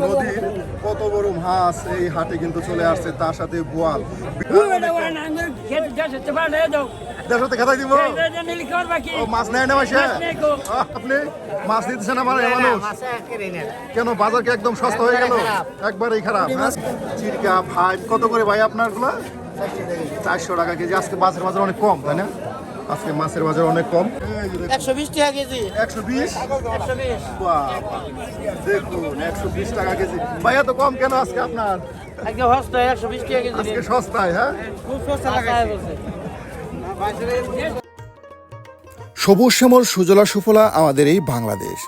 নদীর কত বড় মাছ এই হাটে কিন্তু চলে আসছে, তার সাথে বোয়াল। দেশতে খাতাই দিব মাছ নেয় না মাসে, আপনি মাছ দিতেছেন আমার মানুষ কেন? বাজার কি একদম সস্তা হয়ে গেল? একবারেই খারাপ। চিরকা ভাই কত করে ভাই আপনার গুলা? 400 টাকা কেজি। আজকে মাছের বাজার অনেক কম, তাই না? আজকে মাছের বাজার অনেক কম। 120 টাকা কেজি। 120? দেখুন 120 টাকা কেজি। ভাইয়া তো কম কেন আজকে আপনার? একদম সস্তায় 120 টাকা কেজি। আজকে সস্তায়? হ্যাঁ, খুব সস্তা লাগাইছে। সবুজ শ্যামল সুজলা সুফলা আমাদের এই বাংলাদেশ।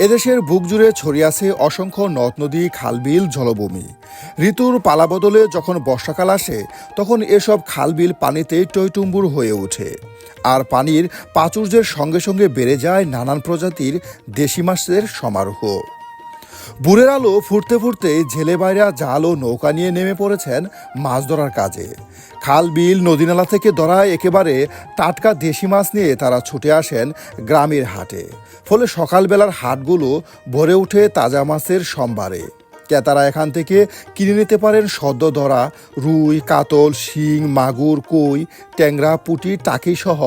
এদেশের বুক জুড়ে ছড়িয়ে আছে অসংখ্য নদ নদী, খালবিল, জলভূমি। ঋতুর পালাবদলে যখন বর্ষাকাল আসে তখন এসব খালবিল পানিতে টইটুম্বুর হয়ে ওঠে, আর পানির প্রাচুর্যের সঙ্গে সঙ্গে বেড়ে যায় নানান প্রজাতির দেশি মাছের সমারোহ। ভোরের আলো ফুটতে ফুটতে জেলে বাইরা জাল ও নৌকা নিয়ে নেমে পড়েছেন মাছ ধরার কাজে। খাল বিল নদীনালা থেকে ধরা একেবারে টাটকা দেশি মাছ নিয়ে তারা ছুটে আসেন গ্রামের হাটে। ফলে সকালবেলার হাটগুলো ভরে ওঠে তাজা মাছের সম্ভারে। ক্রেতারা এখান থেকে কিনে নিতে পারেন সদ্য ধরা রুই, কাতল, শিং, মাগুর, কই, ট্যাংরা, পুঁটি, টাকি সহ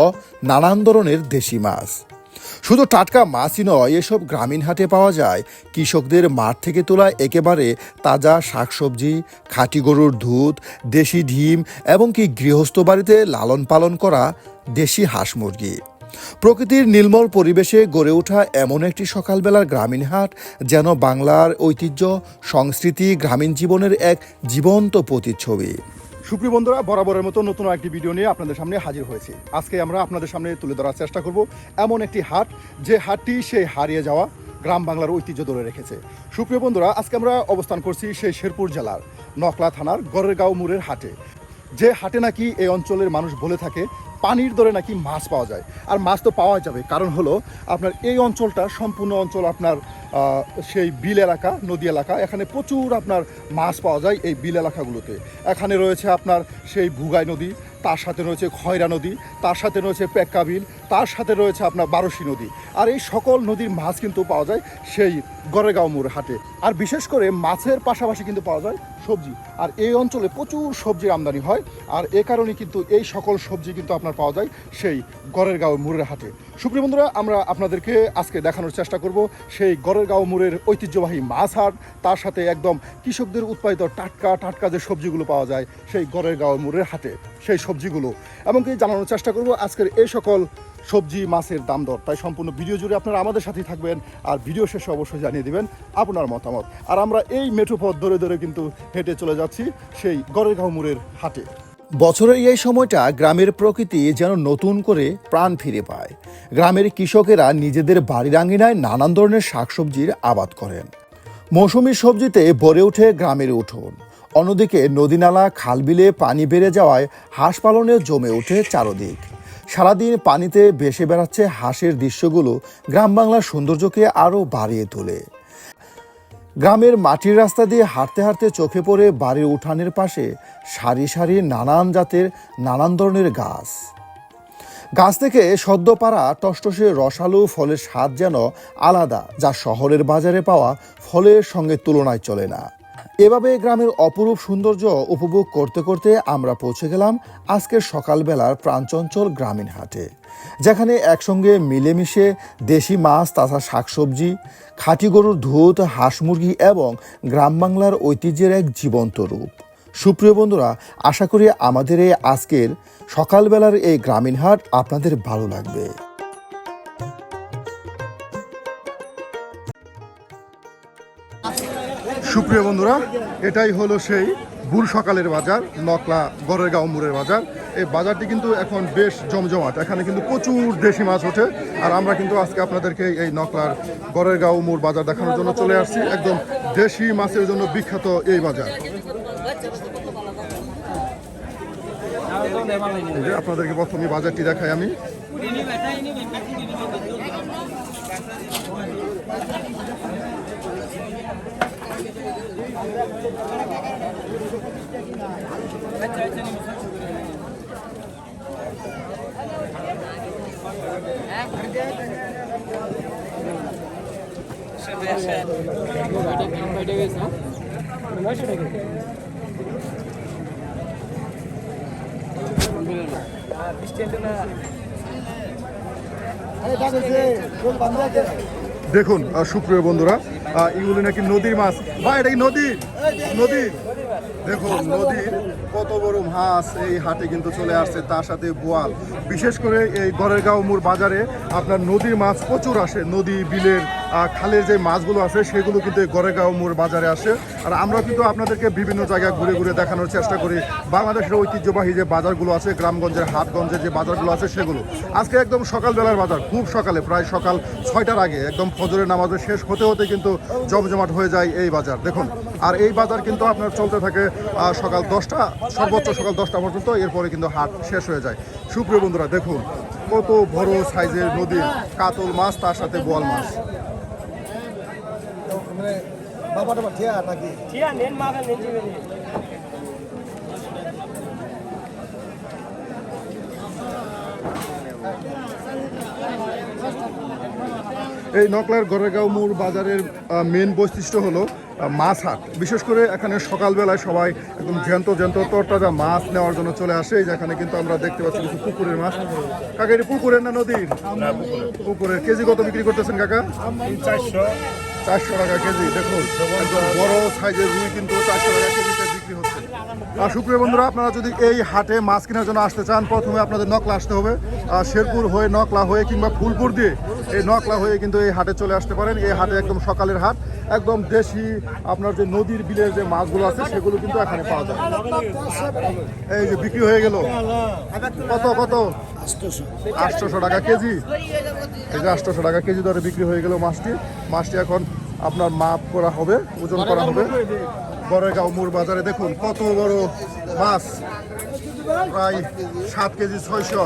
নানান ধরনের দেশি মাছ। শুধু টাটকা মাছই নয়, এসব গ্রামীণ হাটে পাওয়া যায় কৃষকদের মাঠ থেকে তোলা একেবারে তাজা শাকসবজি, খাঁটি গরুর দুধ, দেশি ডিম এবং কি গৃহস্থ বাড়িতে লালন পালন করা দেশি হাঁস মুরগি। প্রকৃতির নির্মল পরিবেশে গড়ে ওঠা এমন একটি সকালবেলার গ্রামীণ হাট যেন বাংলার ঐতিহ্য, সংস্কৃতি, গ্রামীণ জীবনের এক জীবন্ত প্রতিচ্ছবি। সুপ্রিয় বন্ধুরা, বরাবরের মতো নতুন একটি ভিডিও নিয়ে আপনাদের সামনে হাজির হয়েছি। আজকে আমরা আপনাদের সামনে তুলে ধরার চেষ্টা করব এমন একটি হাট, যে হাটটি সেই হারিয়ে যাওয়া গ্রাম বাংলার ঐতিহ্য ধরে রেখেছে। সুপ্রিয় বন্ধুরা, আজকে আমরা অবস্থান করছি সেই শেরপুর জেলার নকলা থানার গড়েরগাঁও মোড়ের হাটে, যে হাটে নাকি এই অঞ্চলের মানুষ বলে থাকে পানির দরে নাকি মাছ পাওয়া যায়। আর মাছ তো পাওয়া যাবে, কারণ হলো আপনার এই অঞ্চলটা সম্পূর্ণ অঞ্চল আপনার সেই বিল এলাকা, নদী এলাকা। এখানে প্রচুর আপনার মাছ পাওয়া যায় এই বিল এলাকাগুলোতে। এখানে রয়েছে আপনার সেই ভুগাই নদী, তার সাথে রয়েছে খয়রা নদী, তার সাথে রয়েছে পেক্কা বিল, তার সাথে রয়েছে আপনার বারোশি নদী। আর এই সকল নদীর মাছ কিন্তু পাওয়া যায় সেই গড়েরগাঁও মোড় হাটে। আর বিশেষ করে মাছের পাশাপাশি কিন্তু পাওয়া যায় সবজি। আর এই অঞ্চলে প্রচুর সবজির আমদানি হয়, আর এ কারণে কিন্তু এই সকল সবজি কিন্তু আপনার পাওয়া যায় সেই গড়েরগাঁও মোড়ের হাটে। সুপ্রিয় বন্ধুরা, আমরা আপনাদেরকে আজকে দেখানোর চেষ্টা করব সেই গড়েরগাঁও মোড়ের ঐতিহ্যবাহী মাছ হাট, তার সাথে একদম কৃষকদের উৎপাদিত টাটকা টাটকা যে সবজিগুলো পাওয়া যায় সেই গড়েরগাঁও মোড়ের হাটে, সেই সবজিগুলো এমনকি জানানোর চেষ্টা করব আজকের এই সকল সবজি মাছের দাম দর। তাই সম্পূর্ণ ভিডিও জুড়ে আপনারা আমাদের সাথেই থাকবেন, আর ভিডিও শেষে অবশ্যই জানিয়ে দিবেন আপনার মতামত। আর আমরা এই মেঠো পথ ধরে ধরে কিন্তু হেঁটে চলে যাচ্ছি সেই গড়েরগাঁও মোড়ের হাটে। বছরের এই সময়টা গ্রামের প্রকৃতি যেন নতুন করে প্রাণ ফিরে পায়। গ্রামের কৃষকেরা নিজেদের বাড়ির আঙিনায় নানান ধরনের শাকসবজির আবাদ করেন। মৌসুমি সবজিতে ভরে ওঠে গ্রামের উঠোন। অন্যদিকে নদীনালা, খালবিলে পানি বেড়ে যাওয়ায় হাঁস পালনে জমে ওঠে চারদিক। সারাদিন পানিতে ভেসে বেড়াচ্ছে হাঁসের দৃশ্যগুলো গ্রাম বাংলার সৌন্দর্যকে আরও বাড়িয়ে তোলে। গ্রামের মাটির রাস্তা দিয়ে হাঁটতে হাঁটতে চোখে পড়ে বাড়ির উঠানের পাশে সারি সারি নানান জাতের নানান ধরনের গাছ। গাছ থেকে সদ্য পাড়া টসটসে রসালো ফলের স্বাদ যেন আলাদা, যা শহরের বাজারে পাওয়া ফলের সঙ্গে তুলনায় চলে না। এভাবে গ্রামের অপরূপ সৌন্দর্য উপভোগ করতে করতে আমরা পৌঁছে গেলাম আজকের সকালবেলার প্রাণচঞ্চল গ্রামীণ হাটে, যেখানে একসঙ্গে মিলেমিশে দেশি মাছ, তাজা শাকসবজি, খাঁটি গরুর দুধ, হাঁস মুরগি এবং গ্রাম বাংলার ঐতিহ্যের এক জীবন্ত রূপ। সুপ্রিয় বন্ধুরা, আশা করি আমাদের এই আজকের সকালবেলার এই গ্রামীণ হাট আপনাদের ভালো লাগবে। সুপ্রিয় বন্ধুরা, এটাই হলো সেই ভোর সকালের বাজার, নকলা গড়েরগাঁও মোড়ের বাজার। এই বাজারটি কিন্তু এখন বেশ জমজমাট, এখানে কিন্তু প্রচুর দেশি মাছ ওঠে। আর আমরা কিন্তু আজকে আপনাদেরকে এই নকলার গড়েরগাঁও মোড় বাজার দেখানোর জন্য চলে আসছি। একদম দেশি মাছের জন্য বিখ্যাত এই বাজার। আপনাদেরকে প্রথমে বাজারটি দেখাই আমি। দেখুন সুপ্রিয় বন্ধুরা, এগুলি নাকি নদীর মাছ। ভাই এটা কি নদী? দেখুন নদীর কত বড় মাছ এই হাটে কিন্তু চলে আসছে, তার সাথে বোয়াল। বিশেষ করে এই গড়েরগাঁও মোড় বাজারে আপনার নদীর মাছ প্রচুর আসে। নদী বিলের খালের যে মাছগুলো আছে সেগুলো কিন্তু এই গড়েরগাঁও মোড় বাজারে আসে। আর আমরা কিন্তু আপনাদেরকে বিভিন্ন জায়গায় ঘুরে ঘুরে দেখানোর চেষ্টা করি বাংলাদেশের ঐতিহ্যবাহী যে বাজারগুলো আছে, গ্রামগঞ্জের হাটগঞ্জের যে বাজারগুলো আছে সেগুলো। আজকে একদম সকালবেলার বাজার, খুব সকালে, প্রায় সকাল 6টার আগে একদম ফজরের নামাজের শেষ হতে হতে কিন্তু জমজমাট হয়ে যায় এই বাজার। দেখুন, আর এই বাজার কিন্তু আপনার চলতে থাকে সকাল 10টা, সর্বোচ্চ সকাল 10টা পর্যন্ত। এরপরে কিন্তু হাট শেষ হয়ে যায়। সুপ্রিয় বন্ধুরা দেখুন কত বড় সাইজের নদীর কাতল মাছ, তার সাথে বোয়াল মাছ। এই নকলার গড়েরগাঁও মোড় বাজারের মেন বৈশিষ্ট্য হলো মাছ হাট। বিশেষ করে এখানে সকালবেলায় সবাই একদম জ্যান্ত তরতাজা মাছ নেওয়ার জন্য চলে আসে। এই যেখানে কিন্তু আমরা দেখতে পাচ্ছি কিছু পুকুরের মাছ। কাকা এটা পুকুরের না নদীর? পুকুরের। কেজি কত বিক্রি করতেছেন কাকা? 400 টাকা কেজি। দেখুন একদম বড় সাইজের রুই কিন্তু 400 টাকা কেজিতে বিক্রি হচ্ছে। আর সুপ্রিয় বন্ধুরা, আপনারা যদি এই হাটে মাছ কেনার জন্য আসতে চান, প্রথমে আপনাদের নকলা আসতে হবে। শেরপুর হয়ে, নকলা হয়ে কিংবা ফুলপুর দিয়ে এই নকলা হয়ে কিন্তু এই হাটে চলে আসতে পারেন। এই হাটে একদম সকালের হাট, একদম দেশি আপনার যে নদীর বিলের যে মাছগুলো আছে সেগুলো কিন্তু এখানে পাওয়া যায়। এই যে বিক্রি হয়ে গেল কত 800 টাকা কেজি। এই যে 800 টাকা কেজি দরে বিক্রি হয়ে গেল মাছটি এখন আপনার মাপ করা হবে, ওজন করা হবে গড়েরগাঁও মোড় বাজারে। দেখুন কত বড় মাছ, প্রায় 7 কেজি 600,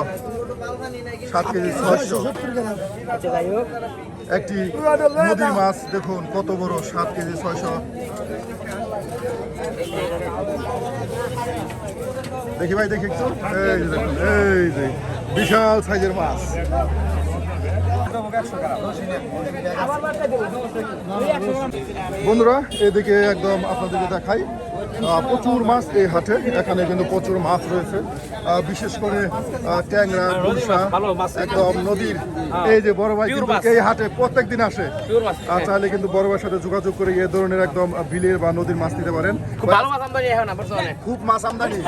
7 কেজি 600 একটি নদীর মাছ। দেখুন কত বড়, 7 কেজি 600। দেখি ভাই, দেখি একটু। এই যে দেখুন, এই যে বিশাল সাইজের মাছ। বন্ধুরা এদিকে একদম আপনাদেরকে দেখাই, প্রচুর মাছ এই হাটে। এখানে কিন্তু প্রচুর মাছ রয়েছে, বিশেষ করে ট্যাংরা, গুলশা, একদম নদীর। এই যে বড় ভাই কিন্তু এই হাটে প্রত্যেক দিন আসে। চাইলে কিন্তু বড় ভাইয়ের সাথে যোগাযোগ করে এই ধরনের একদম বিলের বা নদীর মাছ নিতে পারেন। খুব মাছ আমদানি।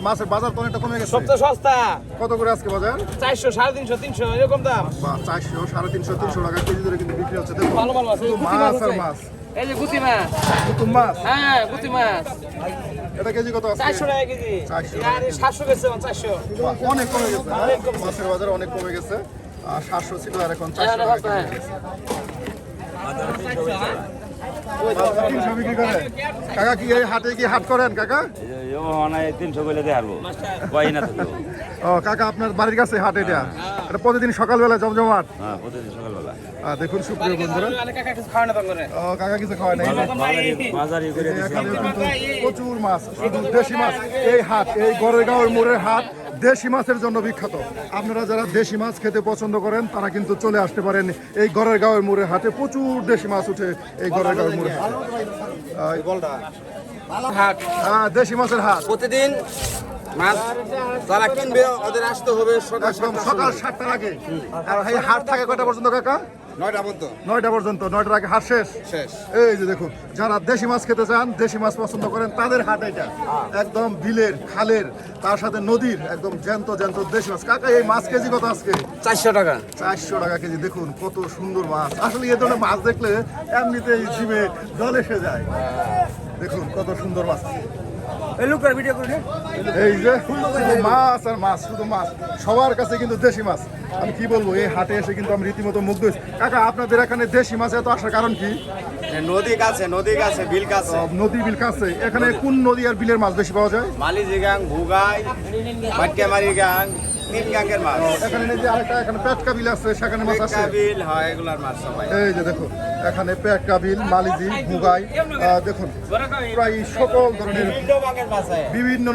মাছের বাজার তো অনেকটা কমে গেছে। সবচেয়ে সস্তা কত করে আজকে বাজার? 400, 350, 300 এরকম দাম। 400, 350, 300 টাকা কেজি ধরে কিন্তু বিক্রি হচ্ছে। দেখুন ভালো মাছ, মাছ আর মাছ। এই যে গুতি মাছ। নতুন মাছ। হ্যাঁ, গুতি মাছ। এটা কেজি কত আছে? 400 টাকা কেজি। 400 আর 700 বেচছে, 400। অনেক কমে গেছে। মাছের বাজার অনেক কমে গেছে। 700 ছিল আর এখন 400 টাকা কমে গেছে। 300 বিক্রি করে। কাকা কি এই হাটে কি হাট করেন কাকা? 300 বলে দেখাবো কয় না তো। ও কাকা, আপনার বাড়ির কাছে হাট এটা? এটা প্রতিদিন সকালবেলা জমজমাট। হ্যাঁ, প্রতিদিন সকালবেলা। দেখুন সুপ্রিয় বন্ধুরা, কাকা কিছু খাওয়া না তো করে। কাকা কিছু খাওয়ায় নাই। বাজারি করে এখানে কিন্তু প্রচুর মাছ, শুধু দেশি মাছ। এই হাট, এই গড়েরগাঁওয়ের মোড়ের হাট দেশি মাছের জন্য বিখ্যাত। আপনারা যারা দেশি মাছ খেতে পছন্দ করেন তারা কিন্তু চলে আসতে পারেন এই গড়েরগাঁওয়ের মোড়ের হাটে। প্রচুর দেশি মাছ উঠে এই গড়েরগাঁওয়ের মোড়ে হাট। দেশি মাছের হাট প্রতিদিন মাছ যারা কিনবে ওদের আসতে হবে একদম সকাল 7টার আগে। আর এই হাট থাকে কয়টা পর্যন্ত কাকা? 9টা পর্যন্ত। 9টা পর্যন্ত। 9টার আগে হাট শেষ। এই যে দেখুন, যারা দেশি মাছ খেতে চান, দেশি মাছ পছন্দ করেন, তাদের হাট এটা। একদম বিলের, খালের, তার সাথে নদীর একদম জ্যান্ত দেশি মাছ। কাকা এই মাছ কেজি কত আজকে? 400 টাকা। 400 টাকা কেজি। দেখুন কত সুন্দর মাছ। আসলে এই ধরনের মাছ দেখলে এমনিতেই জিভে জল এসে যায়। দেখুন কত সুন্দর মাছ। এই যে শুধু মাছ আর মাছ, শুধু মাছ। সবার কাছে কিন্তু দেশি মাছ। আমি কি বলবো, এই হাটে এসে কিন্তু আমি রীতিমতো মুগ্ধ হয়েছি। কাকা আপনাদের এখানে দেশি মাছ এত আসার কারণ কি? নদী কাছে, বিল কাছে। নদী বিল কাছে। এখানে কোন নদী আর বিলের মাছ বেশি পাওয়া যায়? মালিজি গাং, ভুগাই, মাটকামারি গাং, 3 গাঙ্গের মাছ। এখানে এই যে আরেকটা এখানে পেটকা বিল আছে, সেখানে মাছ আছে। বিল হয় এগুলার মাছ সবাই। এই যে দেখুন এখানে পেটকা বিল, মালিজি, ভুগাই, দেখুন প্রায় সকল ধরনের বিভিন্ন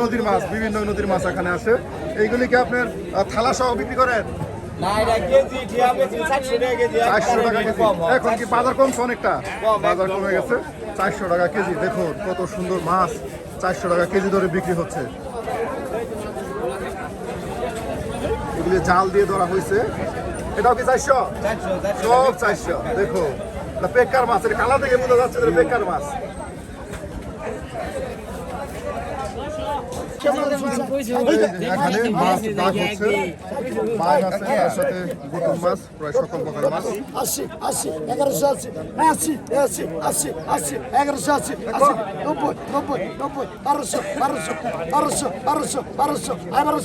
নদীর মাছ এখানে আসে। এইগুলিকে আপনার থালা সহ বিক্রি করেন? না এটা কেজি ঠিক আছে 400 টাকা কেজি 400 টাকা কেজি। এখন কি বাজার কমছে অনেকটা? বাজার কমে গেছে, 400 টাকা কেজি। দেখুন কত সুন্দর মাছ, 400 টাকা কেজি ধরে বিক্রি হচ্ছে। এগুলি জাল দিয়ে ধরা হয়েছে। এটাও কি 400? সব 400। দেখো এটা পেকার মাছ, এটা কালা থেকে বোঝা যাচ্ছে এটা পেকার মাছ। এই যে এখানে মাছ দাগ হচ্ছে, মাছ আছে তার সাথে গুটুম মাছ, প্রায় সকল প্রকার মাছ। 80 80 1180 80 80 80 80 1180 80 90 90 90 1200 1200 1200 1200 1200 1200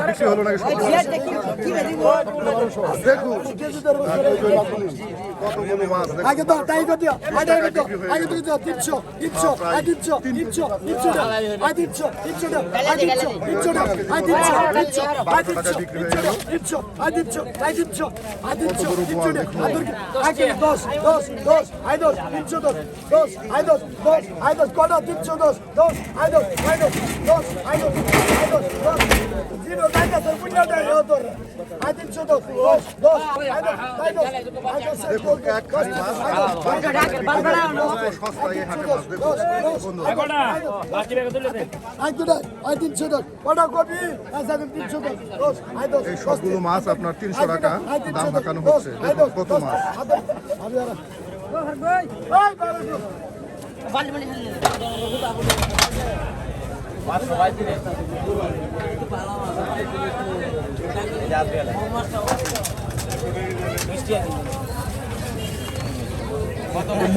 বিক্রি হলো নাকি সব? দেখুন কতগুলো মাছ দেখুন। আগে তো তাই তো দিও আগে তো আগে তো দিও 300 300 300 300 300 300 300 300 দেখুন এক খালি মাছ কত সস্তায় এই হাটে মাছ দেখুন বন্ধুরা। এই সবগুলো মাছ আপনার 300 টাকা দাম হাঁকানো হচ্ছে। দেখুন কত মাছ।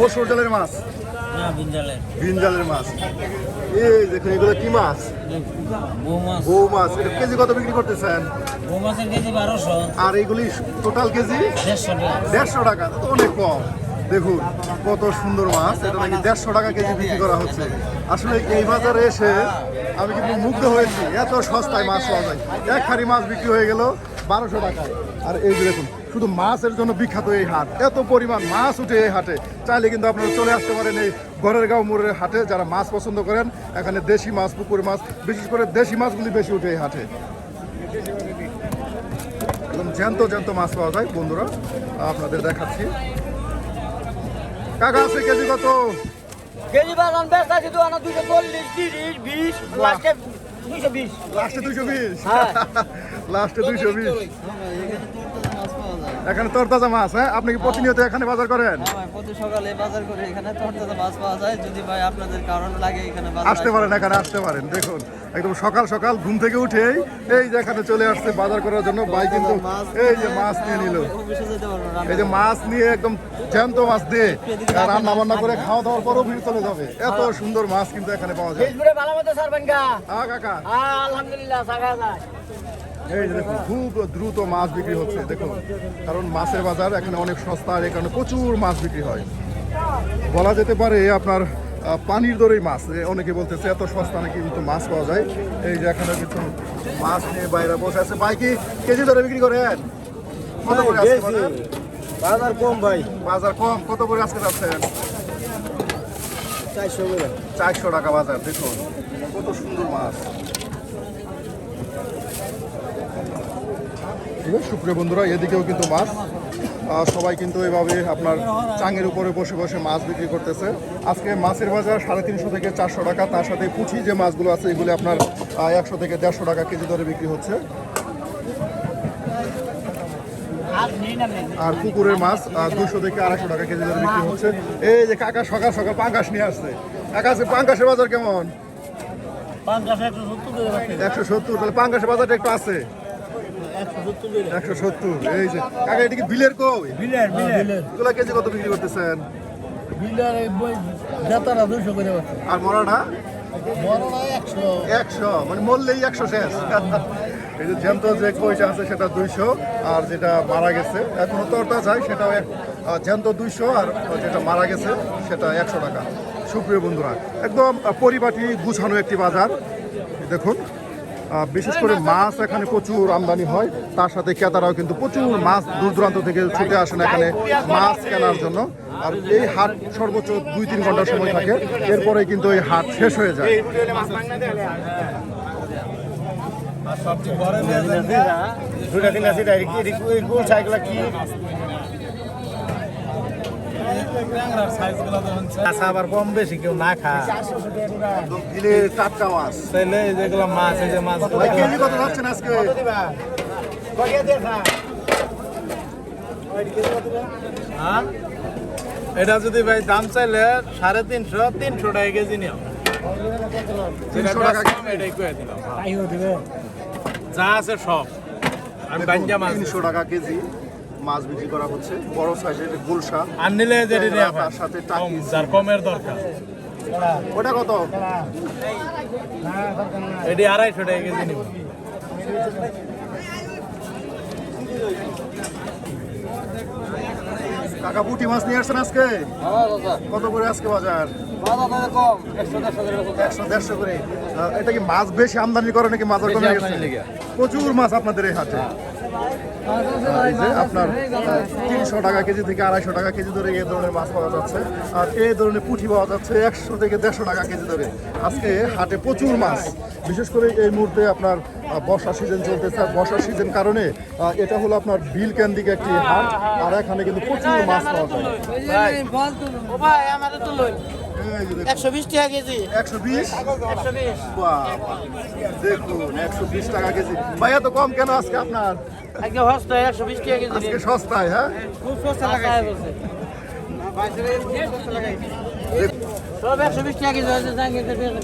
মসুর জালের মাছ, বিনজালের মাছ। এই দেখুন এগুলো কি মাছ? বউ মাছ। এটা কেজি কত বিক্রি করতেছেন? আর এইগুলি টোটাল কেজি 150 টাকা, তো অনেক কম। দেখুন কত সুন্দর মাছ, এটা নাকি 150 টাকা কেজি বিক্রি করা হচ্ছে। আসলে এই বাজারে এসে আমি কিন্তু মুগ্ধ হয়েছি, এত সস্তায় মাছ পাওয়া যায়। এক খারি মাছ বিক্রি হয়ে গেল 1200 টাকায়। আর এই যে দেখুন শুধু মাছের জন্য বিখ্যাত এই হাট, এত পরিমাণ মাছ উঠে এই হাটে। চাইলে কিন্তু আপনারা চলে আসতে পারেন এই গড়েরগাঁও মোড়ের হাটে। যারা মাছ পছন্দ করেন, এখানে দেশি মাছ, পুকুর মাছ, বিশেষ করে দেশি মাছগুলি বেশি উঠে এই হাটে। একদম জ্যান্ত জ্যান্ত মাছ পাওয়া যায় বন্ধুরা, আপনাদের দেখাচ্ছি। কাকা আছে কেজি কত? কেজি বানান বেচা দিতো না 240 30 20 লাস্টে 220 লাস্টে 220। লাস্টে 220। এখানে তরতাজা মাছ। হ্যাঁ, আপনি কি প্রতিনিয়ত এখানে বাজার করেন? প্রতি সকালে বাজার করে এখানে তরতাজা মাছ পাওয়া যায়। যদি ভাই আপনাদের কারণ লাগে এখানে বাজার আসতে পারেন, এখানে আসতে পারেন। দেখুন একদম সকাল সকাল ঘুম থেকে উঠেই এই যে এখানে চলে আসছে বাজার করার জন্য। ভাই কিন্তু এই যে মাছ নিয়ে নিল, অফিসে যেতে পারবো না। এই যে মাছ নিয়ে একদম জ্যান্ত মাছ দিয়ে রান্না বান্না করে খাওয়া দাওয়ার পরও ভিড় চলে যাবে। এত সুন্দর মাছ কিন্তু এখানে পাওয়া যায়। ফেসবুকে ভালো মতো সারবেন গা। কাকা আলহামদুলিল্লাহ সাগা যায়। এই যে দেখুন খুব দ্রুত মাছ বিক্রি হচ্ছে। দেখুন কারণ মাছের বাজার এখানে অনেক সস্তা, আর এই কারণে প্রচুর মাছ বিক্রি হয়। বলা যেতে পারে আপনার পানির দরেই মাছ। অনেকে বলতেছে এত সস্তা নাকি কিন্তু মাছ পাওয়া যায়। এই যে এখানে কিছু মাছ নিয়ে বাইরে বসে আছে। ভাই কি কেজি ধরে বিক্রি করেন? কত করে আজকে বাজার? বাজার কম ভাই, বাজার কম। কত করে আজকে যাচ্ছেন? 400 টাকা বাজার। দেখুন কত সুন্দর মাছ। সুপ্রিয় বন্ধুরা, এদিকেও কিন্তু মাছ। সবাই কিন্তু এভাবে আপনার চাঙের উপরে বসে বসে মাছ বিক্রি করতেছে। আজকে মাছের বাজার 350 থেকে 400 টাকা। তার সাথে পুঁটি যে মাছগুলো আছে এগুলি আপনার 100 থেকে 150 টাকা কেজি দরে বিক্রি হচ্ছে। আর পুকুরের মাছ 200 থেকে 250 টাকা কেজি দরে বিক্রি হচ্ছে। এই যে কাকা সকাল সকাল পাঙ্গাস নিয়ে আসছে। কাকা পাঙ্গাসের বাজার কেমন? 170। তাহলে পাঙ্গাসের বাজারটা একটু আছে 170। এই যে কাকা এটা কি বিলের কই? বিলের এগুলা কেজি কত বিক্রি করতেছেন? আর মরাটা 100, মানে মরলেই 100 শেষ। এই যে জ্যান্ত যে কইটা আছে সেটা 200, আর যেটা মারা গেছে এখনো তরতা যায় সেটাও জ্যান্ত 200 আর যেটা মারা গেছে সেটা 100 টাকা। সুপ্রিয় বন্ধুরা, একদম পরিপাটি গুছানো একটি বাজার। দেখুন, বিশেষ করে মাছ এখানে প্রচুর আমদানি হয়, তার সাথে ক্রেতারাও কিন্তু প্রচুর মাছ দূর দূরান্ত থেকে ছুটে আসেন এখানে মাছ কেনার জন্য। আর এই হাট সর্বোচ্চ 2-3 ঘন্টা সময় থাকে, এরপরে কিন্তু এই হাট শেষ হয়ে যায়। আবার কম বেশি কেউ না খায় টাটকা মাছ তাইলে যেগুলো মাছ এই যে মাছ কেজি কত যাচ্ছেন আজকে? হ্যাঁ এটা যদি ভাই দাম চাইলে 350-300 টাকা কেজি নিও 300 টাকা এটাই কয়ে দিলাম যা আছে সব আমি বাঞ্জা মাছ 300 টাকা কেজি মাছ বিক্রি করা হচ্ছে। বড় সাইজের গুলশা আর নিলে যেটি নেওয়া তার সাথে টাকি। যার কমের দরকার ওটা কত? এটি 250 টাকা কেজি নিব। কাকা পুঁটি মাছ নিয়ে আসছেন আজকে? কত করে আজকে বাজার? 100-150 করে। এটা কি মাছ বেশি আমদানি করে নাকি বাজার কমে গেছে? প্রচুর মাছ আপনাদের এই হাটে। এই যে আপনার 300 টাকা কেজি থেকে 250 টাকা কেজি ধরে এই ধরনের মাছ পাওয়া যাচ্ছে, আর এই ধরনের পুঁটি পাওয়া যাচ্ছে 100 থেকে 150 টাকা কেজি ধরে। আজকে হাটে প্রচুর মাছ, বিশেষ করে এই মুহূর্তে আপনার বর্ষা সিজন চলতেছে। আর বর্ষার সিজন কারণে এটা হলো আপনার বিল কেন্দ্রিক একটি হাট, আর এখানে কিন্তু প্রচুর মাছ পাওয়া যায়। এই যে দেখুন, 120 টাকা কেজি 120? বাহ, দেখুন 120 টাকা কেজি। ভাইয়া তো কম কেন আজকে আপনার? একদম সস্তা 120 টাকা কেজি আজকে সস্তায়, হ্যাঁ? খুব সস্তা লাগাইছে সব 120 টাকা কেজি আছে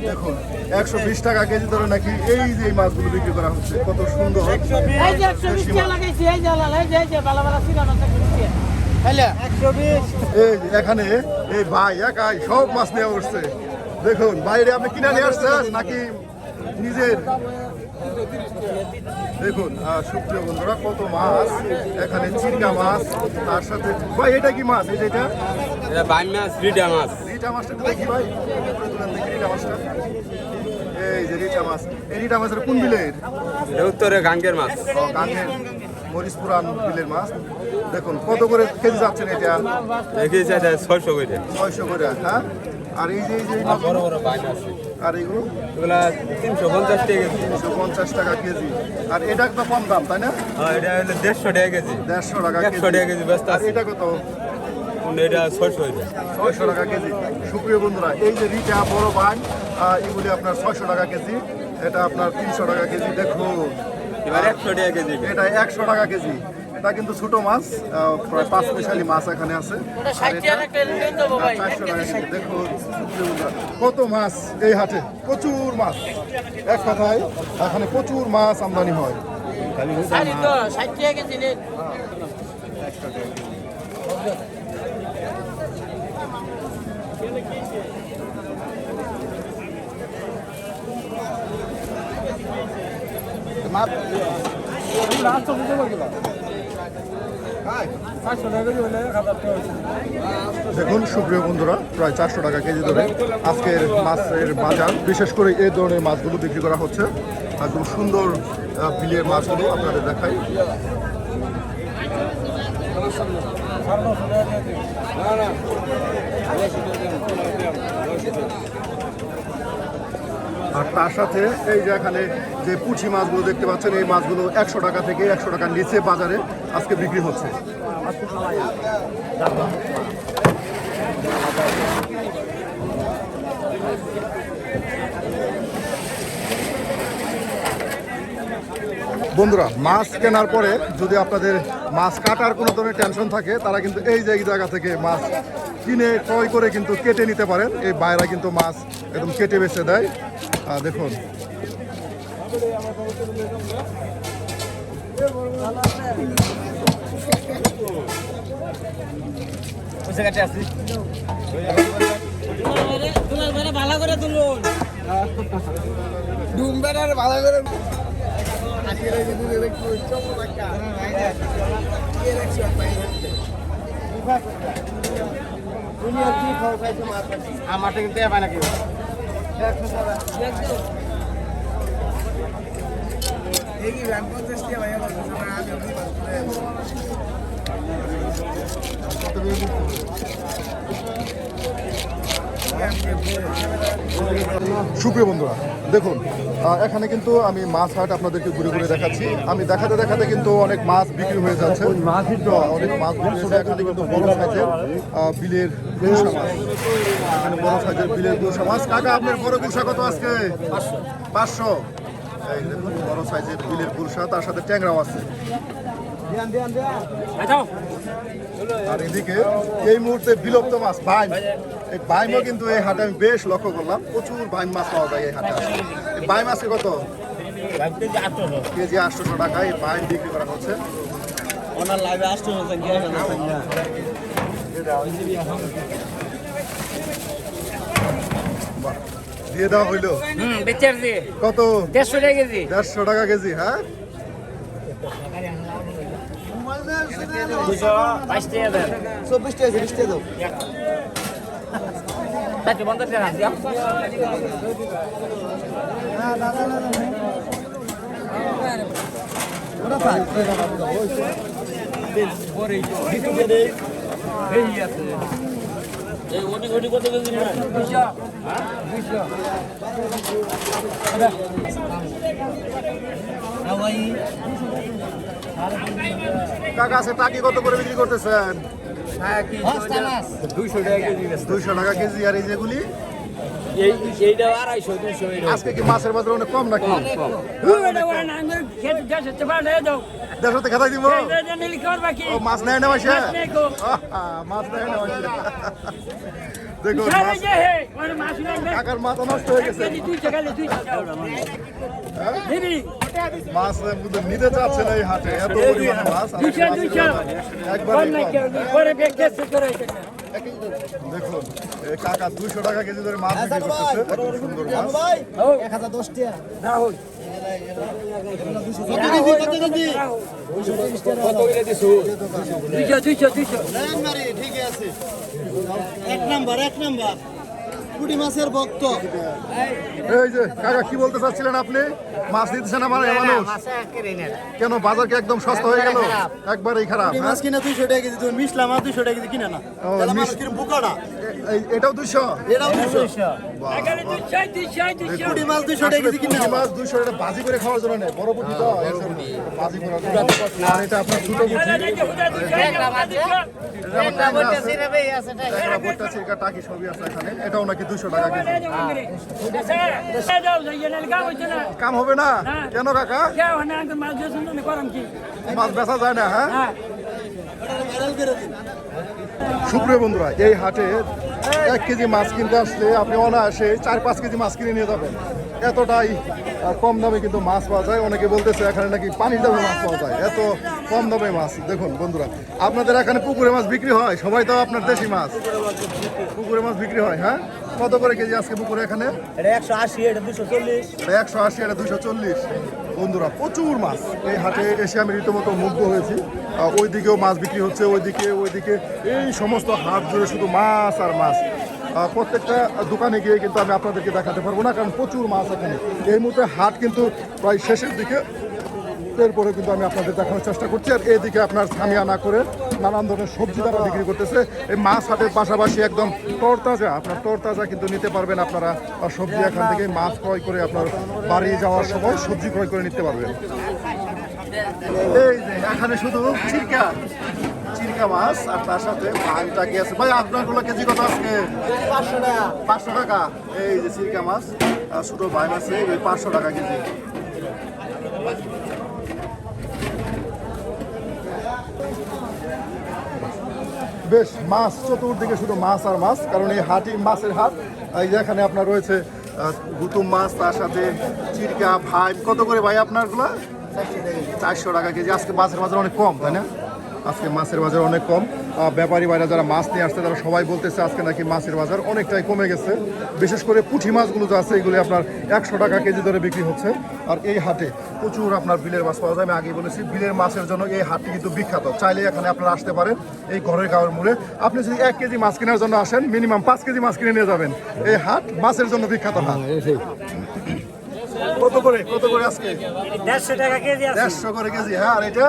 দেখুন 120 টাকা কেজি ধরে নাকি এই যে এই মাছগুলো বিক্রি করা হচ্ছে। কত সুন্দর এই যে 120 টাকা লাগাইছি এই জালাল এই যে ভালো ভালো সিরা মাছ 120 টাকা হ্যালো 120 এই যে এখানে এই ভাই একাই সব মাছ নিয়ে বসছে। দেখুন বাইরে আপনি কিনে নিয়ে আসছেন নাকি নিজের? দেখুন সুপ্রিয় বন্ধুরা, কত মাছ এখানে, চিংড়া মাছ, তার সাথে ভাই এটা কি মাছ? এই যে এটা রিটা মাছটা একটু দেখি ভাই, দেখি রিটা মাছটা। এই যে রিটা মাছ, এই রিটা মাছের কোন বিলের? উত্তরে গাঙ্গের মাছ। গাঙ্গের মরিচপুরান বিলের মাছ। দেখুন কত করে কেজি যাচ্ছেন এটা? 600 করে। 600 করে, হ্যাঁ। আর এই যে বড় বড় বাইন আছে, আর এগুলো এগুলা 350 টাকা কেজি। 350 টাকা কেজি। আর এটা তো কম দাম, তাই না? এটা হলো 150 টাকা কেজি। 150 টাকা 100 টাকা কেজি ব্যস্ত আর আছে। এটা কত? এটা 600 এটা। 600 টাকা কেজি। সুপ্রিয় বন্ধুরা, এই যে রিটা বড় বান, এগুলি আপনার 600 টাকা কেজি, এটা আপনার 300 টাকা কেজি। দেখুন এবার 100 টাকা কেজি। এটা 100 টাকা কেজি। এটা কিন্তু ছোট মাছ, প্রায় 5 পয়সালি মাছ এখানে আছে। আর এটা 400 টাকা কেজি। দেখুন সুপ্রিয় বন্ধুরা, কত মাছ এই হাটে, প্রচুর মাছ। এক কথায় এখানে প্রচুর মাছ আমদানি হয়। 60 টাকা কেজি নেন দেখুন সুপ্রিয় বন্ধুরা, প্রায় 400 টাকা কেজি ধরে আজকের মাছের বাজার। বিশেষ করে এই ধরনের মাছগুলো বিক্রি করা হচ্ছে। একদম সুন্দর বিলের মাছগুলো আপনাদের দেখাই। আর তার সাথে এই যে এখানে যে পুঁটি মাছগুলো দেখতে পাচ্ছেন, এই মাছগুলো 100 টাকা থেকে 100 টাকার নিচে বাজারে আজকে বিক্রি হচ্ছে। বন্ধুরা, মাছ কেনার পরে যদি আপনাদের মাছ কাটার কোনো ধরনের টেনশন থাকে, তারা কিন্তু এই জায়গা থেকে মাছ কিনে ক্রয় করে কিন্তু কেটে নিতে পারেন। এই বাইরা কিন্তু মাছ একদম কেটে বেছে দেয়। দেখুন ভালো করে তুলুন ভালো করে আমার কিন্তু এ পায় নাকি সুপ্রিয় বন্ধুরা দেখুন, এখানে কিন্তু আমি মাছ হাট আপনাদেরকে ঘুরে ঘুরে দেখাচ্ছি। আমি দেখাতে দেখাতে কিন্তু অনেক মাছ বিক্রি হয়ে যাচ্ছে। অনেক মাছ বিক্রি হচ্ছে। এখানে কিন্তু বড় সাইজের বিলের গুলশা মাছ, এখানে বড় সাইজের বিলের গুলশা মাছ। কাকা আপনার বড় গুলশা কত আজকে? 500। এই দেখুন বড় সাইজের বিলের গুলশা, তার সাথে ট্যাংরাও আছে। আর এদিকে এই মুহূর্তে বিলুপ্ত মাছ বাইম, এই বাইমও কিন্তু এই হাটে আমি বেশ লক্ষ্য করলাম, প্রচুর বাইম মাছ পাওয়া যায় এই হাটে। এই বাইম আছে কত? কেজি 800 টাকা এই বাইম বিক্রি করা হচ্ছে। ওনার লাইভে আসতে হচ্ছে গিয়ে বাহ, দিয়ে দেওয়া হইলো। কত? 150 টাকা কেজি। 150 টাকা কেজি। হ্যাঁ, 22 টাকা দেন। 24 টাকা 20 টাকা দাও। তাতে 50 টাকা দিয়া। এই ওটি ওটি কত কেজি না? 200। হ্যাঁ 200। কাকা আছে টাকি কত করে বিক্রি করতেছেন? 200 টাকা কেজি। 200 টাকা কেজি। আর এই যেগুলি এইটা 250 200 আজকে কি মাছের বাজার অনেক কম নাকি? দেড়শোতে খাতাই দিব। ও মাছ নেয় না মাসে? মাছ নেয় না মাসে। দেখুন কাকার মাথা নষ্ট হয়ে গেছে। মাছ নিতে চাচ্ছে না এই হাটে, এত পরিমাণে মাছ। একবার দেখুন এই কাকা 200 টাকা কেজি ধরে মাছ বিক্রি করতেছে। এত সুন্দর মাছ। 1010 টাকা। ঠিক আছে। এক নাম্বার পুঁটি মাছের ভক্ত। এই যে কাকা কি বলতে চাচ্ছিলেন আপনি? মাছ দিতেছেন আমার মানুষ কেন? বাজার কি একদম সস্তা হয়ে গেল? একবারেই খারাপ। মাছ কিনা 200 টাকা কেজি, তুমি মিশলা মাছ 200 টাকা কেজি কিনা না। তাহলে মাছ কিরম বোকাটা? এটাও 200। এটাও 200। পুঁটি মাছ 200 টাকা কেজি কিনা। পুঁটি মাছ 200 এটা বাজি করে খাওয়ার জন্য নেই, বড় পুঁটি তো এর জন্য বাজি করার জন্য। আর এটা আপনার ছোট পুঁটি। বড়টা চিরকা টাকি সবই আছে এখানে। এটাও নাকি 200 টাকা কেজি। কাম হবে না কেন কাকা? মাছ বেচা যায় না। হ্যাঁ, সুপ্রিয় বন্ধুরা এই হাটে 1 কেজি মাছ কিনতে আসলে আপনি অনায়াসে 4-5 কেজি মাছ কিনে নিয়ে যাবেন। এতটাই কম দামে কিন্তু মাছ পাওয়া যায়। অনেকে বলতেছে এখানে নাকি পানির দামে মাছ পাওয়া যায়, এত কম দামে মাছ। দেখুন বন্ধুরা, আপনাদের এখানে পুকুরে মাছ বিক্রি হয়? সবাই তো আপনার দেশি মাছ। পুকুরে মাছ বিক্রি হয়। হ্যাঁ, কত করে কেজি আজকে পুকুরে এখানে? 180, এটা 240। 180, এটা 240। বন্ধুরা প্রচুর মাছ এই হাটে এসে আমি রীতিমতো মুগ্ধ হয়েছি। ওইদিকেও মাছ বিক্রি হচ্ছে, ওইদিকে এই সমস্ত হাট জুড়ে শুধু মাছ আর মাছ। প্রত্যেকটা দোকানে গিয়ে কিন্তু আমি আপনাদেরকে দেখাতে পারবো না, কারণ প্রচুর মাছ এখানে। এই মুহূর্তে হাট কিন্তু প্রায় শেষের দিকে, এরপরে কিন্তু আমি আপনাদের দেখানোর চেষ্টা করছি। আর এইদিকে আপনার ছামিয়া না করে নানান ধরনের সবজি তারা বিক্রি করতেছে। এই মাছ হাটের পাশাপাশি একদম তরতাজা, আপনার তরতাজা কিন্তু নিতে পারবেন আপনারা সবজি এখান থেকে। মাছ ক্রয় করে আপনার বাড়ি যাওয়ার সময় সবজি ক্রয় করে নিতে পারবেন। এই যে এখানে শুধু চিরকা মাছ আর তার সাথে ভাঙটা কি আছে ভাই? আপনার গুলো কেজি কত আজকে? 500 টাকা। 500 টাকা। এই যে চিরকা মাছ ছোট ভাই আছে, 500 টাকা কেজি। বেশ মাছ চতুর্দিকে শুধু মাছ আর মাছ, কারণ এই হাটই মাছের হাট। এই যে এখানে আপনার রয়েছে গুতুম মাছ, তার সাথে চিরকা ভাই। কত করে ভাই আপনারগুলো? 400 টাকা কেজি। আজকে মাছের বাজার অনেক কম, তাই না? আজকে মাছের বাজার অনেক কম। ব্যাপারী ভাইরা যারা মাছ নিয়ে আসছে তারা সবাই বলতেছে আজকে নাকি মাছের বাজার অনেকটাই কমে গেছে। বিশেষ করে পুঁটি মাছগুলো যে আছে এগুলি আপনার 100 টাকা কেজি ধরে বিক্রি হচ্ছে। আর এই হাটে প্রচুর আপনার বিলের মাছ পাওয়া যায়। আমি আগেই বলেছি বিলের মাছের জন্য এই হাটটি কিন্তু বিখ্যাত। চাইলে এখানে আপনারা আসতে পারেন এই ঘরের গাঁয়ের মোড়ে। আপনি যদি 1 কেজি মাছ কেনার জন্য আসেন মিনিমাম 5 কেজি মাছ কিনে নিয়ে যাবেন। এই হাট মাছের জন্য বিখ্যাত হাট। কত করে আজকে? 150 টাকা কেজি আছে। 150 করে কেজি। হ্যাঁ, আর এটা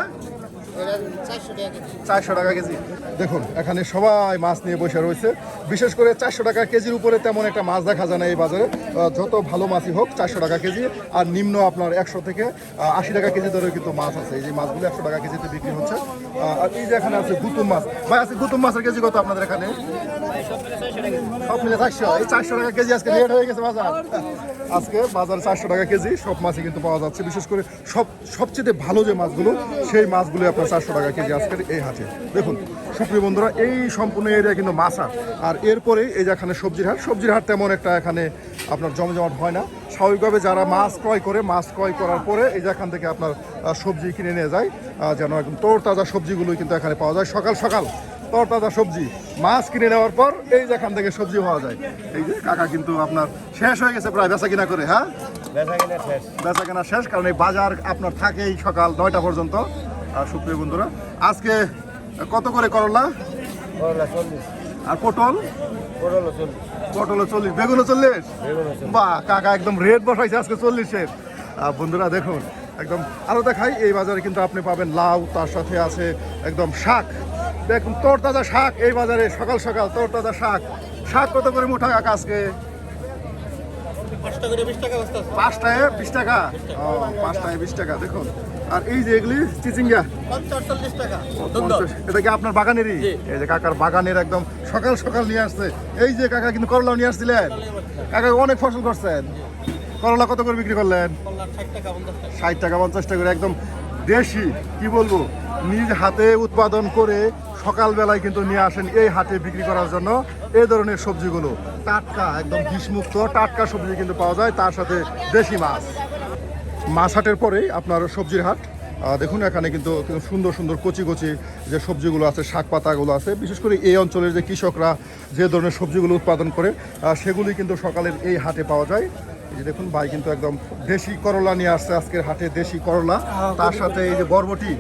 400 টাকা কেজি। দেখুন এখানে সবাই মাছ নিয়ে বসে রয়েছে। বিশেষ করে 400 টাকা কেজির উপরে তেমন একটা মাছ দেখা যায় না এই বাজারে। যত ভালো মাছই হোক 400 টাকা কেজি, আর নিম্ন আপনার 100 থেকে 80 টাকা কেজি ধরে কিন্তু মাছ আছে। এই যে মাছগুলো 100 টাকা কেজিতে বিক্রি হচ্ছে। আর এই যে এখানে আছে গুতুম মাছ। ভাই আছে গুতুম মাছের কেজি কত আপনাদের এখানে? সব মিলে 400। এই 400 টাকা কেজি আজকে রেট হয়ে গেছে বাজার। আজকে বাজারে 400 টাকা কেজি সব মাছই কিন্তু পাওয়া যাচ্ছে। বিশেষ করে সবচেয়ে ভালো যে মাছগুলো সেই মাছগুলো আপনার 400 টাকা কেজি আজকের এই হাটে। দেখুন সুপ্রিয় বন্ধুরা, এই সম্পূর্ণ এরিয়া কিন্তু মাছ হাট। আর এরপরে এই যে এখানে সবজির হাট তেমন একটা এখানে আপনার জমজমাট হয় না। স্বাভাবিকভাবে যারা মাছ ক্রয় করার পরে এই যে এখান থেকে আপনার সবজি কিনে নিয়ে যায়, যেন একদম তরতাজা সবজিগুলোই কিন্তু এখানে পাওয়া যায়। সকাল সকাল তরতাজা সবজি মাছ কিনে নেওয়ার পর এই যে এখান থেকে সবজি পাওয়া যায়। এই যে কাকা কিন্তু আপনার শেষ হয়ে গেছে প্রায় বেচা কিনা করে। হ্যাঁ, বেচা কেনা শেষ, কারণ এই বাজার আপনার থাকেই সকাল 9টা পর্যন্ত। আর সুপ্রিয় বন্ধুরা, আজকে কত করে করলা? 40। আর পটল? পটল 40, বেগুন 40। বাহ, কাকা একদম রেট বসাইছে আজকে 40-এর। বন্ধুরা দেখুন একদম। আরও দেখাই, এই বাজারে কিন্তু আপনি পাবেন লাউ, তার সাথে আছে একদম শাক। দেখুন তরতাজা শাক এই বাজারে, সকাল সকাল তরতাজা শাক। শাক কত করে মুঠা কাকা আজকে? 5টায় 20 টাকা। ও, 5টায় 20 টাকা। দেখুন, আর এই যে এগুলি চিচিঙ্গা 45 টাকা। 50। এটা কি আপনার বাগানেরই? এই যে কাকার বাগানের একদম সকাল সকাল নিয়ে আসছে। এই যে কাকা কিন্তু করলাও নিয়ে আসছিলেন। কাকা অনেক ফসল করছেন। করলা কত করে বিক্রি করলেন? 60 টাকা 50 টাকা করে। একদম দেশি, কি বলবো, নিজ হাতে উৎপাদন করে সকালবেলায় কিন্তু নিয়ে আসেন এই হাটে বিক্রি করার জন্য এই ধরনের সবজিগুলো। টাটকা, একদম বিষমুক্ত টাটকা সবজি কিন্তু পাওয়া যায়, তার সাথে দেশি মাছ হাটের পরেই আপনার সবজির হাট। দেখুন এখানে কিন্তু সুন্দর সুন্দর কচি কচি যে সবজিগুলো আছে, শাক পাতাগুলো আছে। বিশেষ করে এই অঞ্চলের যে কৃষকরা যে ধরনের সবজিগুলো উৎপাদন করে সেগুলি কিন্তু সকালের এই হাটে পাওয়া যায়। এই যে দেখুন ভাই কিন্তু একদম দেশি করলা নিয়ে আসছে আজকের হাটে, দেশি করলা। তার সাথে এই যে বরবটি।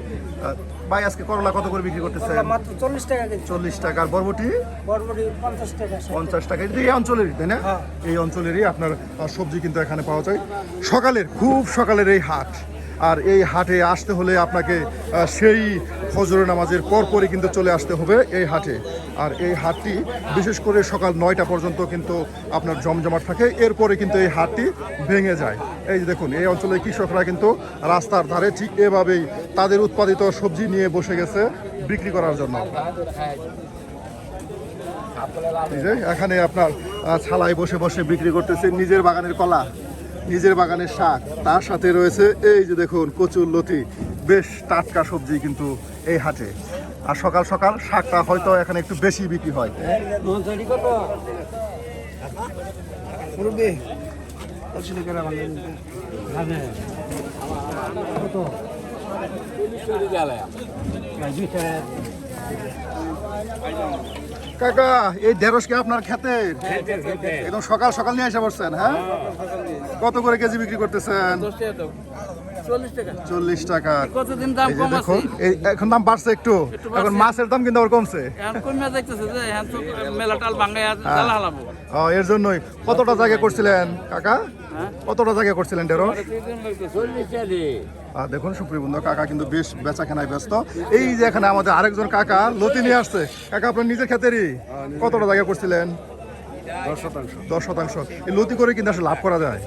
ভাই আজকে করলা কত করে বিক্রি করতেছেন? মাত্র 40 টাকা কেজি। 40 টাকা। আর বরবটি? বরবটি 50 টাকা। 50 টাকা। এই অঞ্চলেরই, তাই না? এই অঞ্চলেরই আপনার সবজি কিন্তু এখানে পাওয়া যায়। সকালের, খুব সকালের এই হাট। আর এই হাটে আসতে হলে আপনাকে সেই ফজরের নামাজের পরপরই কিন্তু চলে আসতে হবে এই হাটে। আর এই হাটটি বিশেষ করে সকাল 9টা পর্যন্ত কিন্তু আপনার জমজমাট থাকে। এরপরে কিন্তু এই হাটটি ভেঙে যায়। এই যে দেখুন, এই অঞ্চলের কৃষকরা কিন্তু রাস্তার ধারে ঠিক এভাবেই তাদের উৎপাদিত সবজি নিয়ে বসে গেছে বিক্রি করার জন্য। এই যে এখানে আপনার ছালায় বসে বসে বিক্রি করতেছে নিজের বাগানের কলা, নিজের বাগানের শাক, তার সাথে রয়েছে এই যে দেখুন কচুর লতি। বেশ টাটকা সবজি কিন্তু এই হাটে। আর সকাল সকাল শাকটা হয়তো এখানে একটু বেশি বিক্রি হয়। কাকা এই ঢেঁড়স কি আপনার ক্ষেতের? একদম সকাল সকাল নিয়ে এসে পড়ছেন? হ্যাঁ, কত করে কেজি বিক্রি করতেছেন? 40 টাকা। কতদিন দাম এই যে কম দেখুন, আছে? এখন দাম বাড়ছে একটু। এখন মাছের দাম কিন্তু আবার কমছে। এখন কমে যাইতেছে যে এখন তো মেলাটাল ভাঙায় জ্বালা হালাবো। এর জন্যই। কতটা জায়গা করছিলেন কাকা? কতটা জায়গা করছিলেন ঢেঁড়স? দেখুন সুপ্রিয় বন্ধু, কাকা কিন্তু বেশ বেচাকেনায় ব্যস্ত। এই যে এখানে আমাদের আরেকজন কাকা লতি নিয়ে আসছে। কাকা আপনার নিজের ক্ষেতেরই? কতটা জায়গা করছিলেন? 10%। এই লতি করে কিন্তু আসলে লাভ করা যায়?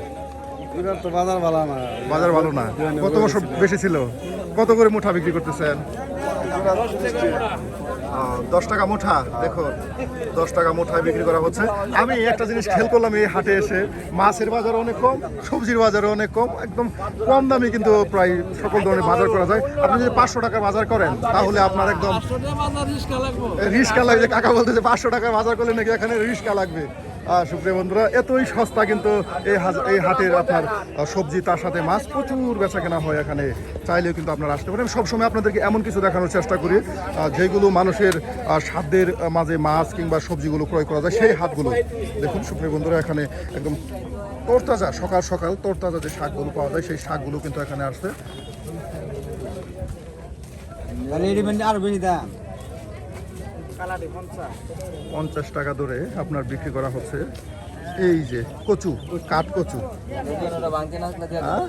বাজার ভালো না। কত বছর বেশি ছিল? কত করে মুঠা বিক্রি করতেছেন? 10 টাকা মুঠা। দেখুন 10 টাকা মুঠায় বিক্রি করা হচ্ছে। আমি একটা জিনিস খেয়াল করলাম এই হাটে এসে, মাছের বাজার অনেক কম, সবজির বাজারও অনেক কম। একদম কম দামে কিন্তু প্রায় সকল ধরনের বাজার করা যায়। আপনি যদি 500 টাকার বাজার করেন তাহলে আপনার একদম রিস্কা লাগবে। কাকা বলতেছে 500 টাকার বাজার করলে নাকি এখানে রিস্কা লাগবে। সুপ্রিয় বন্ধুরা, এতই সস্তা কিন্তু এই হাটের আপনার সবজি, তার সাথে মাছ প্রচুর বেচা কেনা হয় এখানে। চাইলেও কিন্তু আপনারা আসতে পারেন। সবসময় আপনাদেরকে এমন কিছু দেখানোর চেষ্টা করি যেগুলো মানুষের সাধ্যের মাঝে মাছ কিংবা সবজিগুলো ক্রয় করা যায়, সেই হাটগুলো দেখুন। সুপ্রিয় বন্ধুরা, এখানে একদম তরতাজা, সকাল সকাল তরতাজা যে শাকগুলো পাওয়া যায় সেই শাকগুলো কিন্তু এখানে আসছে। আরো বেশি দাম, 50 টাকা ধরে আপনার বিক্রি করা হচ্ছে। এই যে কচু, কাঠ কচু, হ্যাঁ?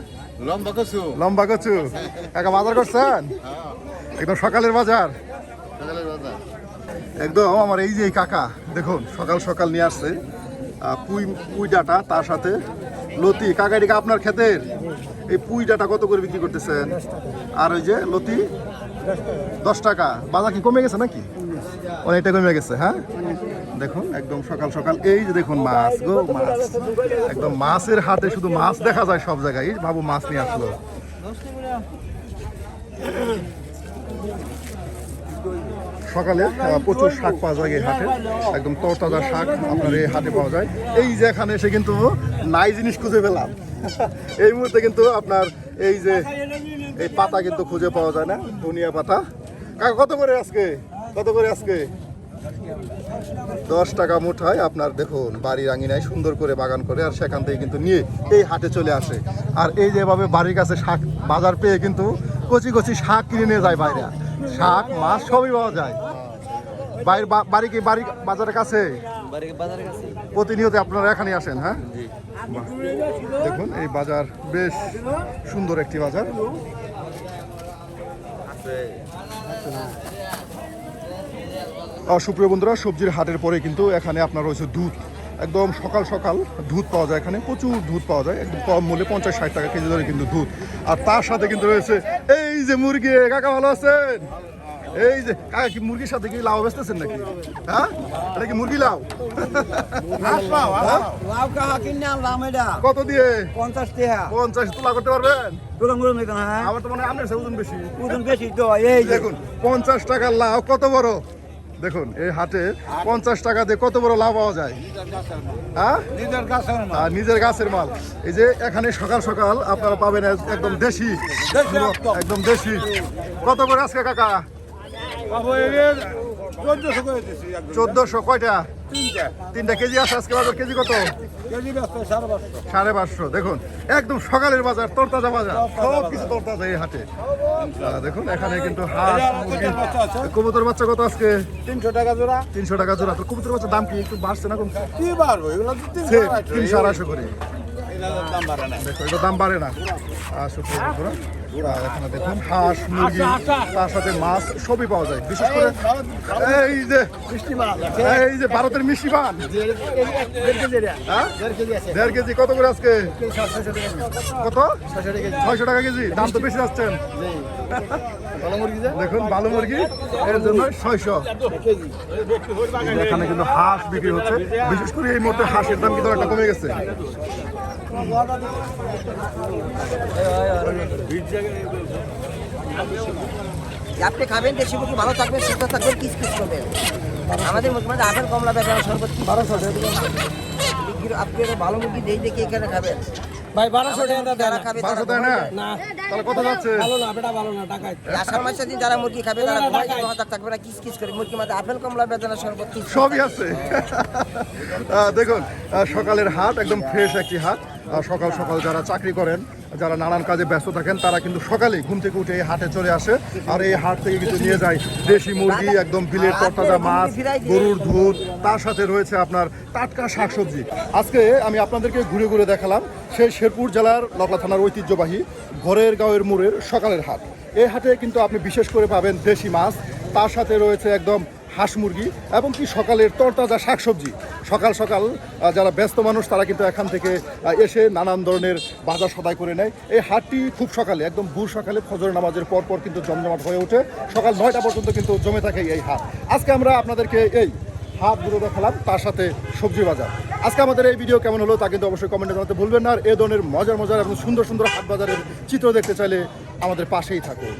লম্বা কচু একা বাজার করছেন? একদম সকালের বাজার একদম। আমার এই যে এই কাকা দেখুন সকাল সকাল নিয়ে আসছে পুঁই ডাঁটা, তার সাথে লতি। কাকা এদিকে আপনার ক্ষেতের এই পুঁই ডাঁটা কত করে বিক্রি করতেছেন? আর ওই যে লতি 10 টাকা। বাজার কি কমে গেছে নাকি? অনেকটা কমে গেছে, হ্যাঁ। দেখুন একদম সকাল সকাল এই যে দেখুন মাছ গো, মাছ একদম মাছের হাটে শুধু মাছ দেখা যায় সব জায়গায়। বাবু মাছ নিয়ে আসলো। সকালে প্রচুর শাক পাওয়া যায় এই হাটে, একদম তরতাজা শাক আপনার এই হাটে পাওয়া যায়। এই যে এখানে এসে কিন্তু নাই জিনিস খুঁজে পেলাম এই মুহূর্তে কিন্তু আপনার এই যে এই পাতা কিন্তু খুঁজে পাওয়া যায় না, ধনিয়া পাতা। কাকা কত করে আজকে? কত করে আজকে? 10 টাকা মুঠায়। আপনার দেখুন বাড়ির আঙিনায় সুন্দর করে বাগান করে, আর সেখান থেকে কিন্তু নিয়ে এই হাটে চলে আসে। আর এই যেভাবে বাড়ির কাছে শাক বাজার পেয়ে কিন্তু কচি কচি শাক কিনে নিয়ে যায় বাইরে। শাক মাছ সবই পাওয়া যায়। বাড়ি কি বাড়ি বাজারের কাছে? প্রতিনিয়ত আপনারা এখানে আসেন, হ্যাঁ? বাহ। দেখুন এই বাজার বেশ সুন্দর একটি বাজার। সুপ্রিয় বন্ধুরা, সবজির হাটের পরে কিন্তু এখানে আপনার রয়েছে দুধ। একদম সকাল সকাল দুধ পাওয়া যায় এখানে, প্রচুর দুধ পাওয়া যায় একদম কম মূল্যে, 50-60 টাকা কেজি ধরে কিন্তু দুধ। আর তার সাথে কিন্তু রয়েছে এই যে মুরগি। কাকা ভালো আছেন? এই যে কাকা কি মুরগির সাথে কি লাউ বেচতেছেন নাকি? হ্যাঁ, এটা কি মুরগি লাউ? লাউ কাহা কিনে আনলাম এটা। কত দিয়ে? 50 টাকা। 50 তোলা করতে পারবেন? হ্যাঁ, আমার তো মনে হয় আপনার ওজন বেশি। ওজন বেশি তো। এই দেখুন 50 টাকার লাউ কত বড়। দেখুন এই হাটে 50 টাকা দিয়ে কত বড় লাভ পাওয়া যায়, হ্যাঁ? নিজের গাছের মাল। এই যে এখানে সকাল সকাল আপনারা পাবেন একদম দেশি, একদম দেশি। কত করে আজকে কাকা? 1400। কয়টা? 3টা কেজি আছে আজকে বাজার। কেজি কত? 550। দেখুন একদম সকালের বাজার, তরতাজা বাজার, সব কিছু তরতাজা এই হাটে। দেখুন এখানে কিন্তু হাঁস, মুরগি, কবুতর বাচ্চা কত আজকে? 300 টাকা জোড়া। 300 টাকা জোড়া। তো কবুতর বাচ্চার দাম কি একটু বাড়ছে না কমছে? কি বাড়বো, এগুলো 300-250 করে। দাম বাড়ে না। দেখো এটা দাম বাড়ে না। সুপ্রিয় বন্ধুরা, এখানে দেখুন হাঁস, মুরগি, তার সাথে মাছ সবই পাওয়া যায়। বিশেষ করে এই যে মিষ্টি মাছ, এই যে ভারতের মিষ্টি পান। হ্যাঁ, 1.5 কেজি। কত করে আজকে? কত? 600 টাকা কেজি। দাম তো বেশি যাচ্ছেন। দেখুন ভালো মুরগি এর জন্য 600। এখানে কিন্তু হাঁস বিক্রি হচ্ছে। বিশেষ করে এই মুহূর্তে হাঁসের দাম কিন্তু একটা কমে গেছে। আপনি খাবেন দেশি মুরগি, ভালো থাকবেন, সুস্থ থাকবেন, কিস কিস করবেন। আমাদের মুরগি আপেল কমলা বেচারা সর্বোচ্চ 1200 আপনি ভালো মুরগি দেখে এখানে খাবেন ভাই। 1200 টাকা যারা খাবে 1200 টাকা না? তাহলে কত যাচ্ছে? ভালো না, বেটা ভালো না, টাকা। আষাঢ় মাসের দিন যারা মুরগি খাবে তারা ঘুমাই থাকবে না, কিস কিস করে। মুরগি মাঝে আপেল কমলা বেচারা সর্বোচ্চ সবই আছে। দেখুন সকালের হাট একদম ফ্রেশ একটি হাট। সকাল সকাল যারা চাকরি করেন, যারা নানান কাজে ব্যস্ত থাকেন, তারা কিন্তু সকালেই ঘুম থেকে উঠে এই হাটে চলে আসে। আর এই হাট থেকে কিন্তু নিয়ে যায় দেশি মুরগি, একদম বিলের তরতাজা মাছ, গরুর দুধ, তার সাথে রয়েছে আপনার টাটকা শাকসবজি। আজকে আমি আপনাদেরকে ঘুরে ঘুরে দেখালাম সেই শেরপুর জেলার নকলা থানার ঐতিহ্যবাহী ঘরের গাঁয়ের মোড়ের সকালের হাট। এই হাটে কিন্তু আপনি বিশেষ করে পাবেন দেশি মাছ, তার সাথে রয়েছে একদম হাঁস মুরগি এবং কি সকালের তরতাজা শাকসবজি। সকাল সকাল যারা ব্যস্ত মানুষ তারা কিন্তু এখান থেকে এসে নানান ধরনের বাজার সদাই করে নেয়। এই হাটটি খুব সকালে, একদম ভোর সকালে ফজর নামাজের পর কিন্তু জমজমাট হয়ে ওঠে। সকাল 9টা পর্যন্ত কিন্তু জমে থাকে এই হাট। আজকে আমরা আপনাদেরকে এই হাটগুলো দেখালাম, তার সাথে সবজি বাজার। আজকে আমাদের এই ভিডিও কেমন হলো তা কিন্তু অবশ্যই কমেন্টে জানাতে ভুলবেন না। আর এ ধরনের মজার এবং সুন্দর সুন্দর হাট বাজারের চিত্র দেখতে চাইলে আমাদের পাশেই থাকুন।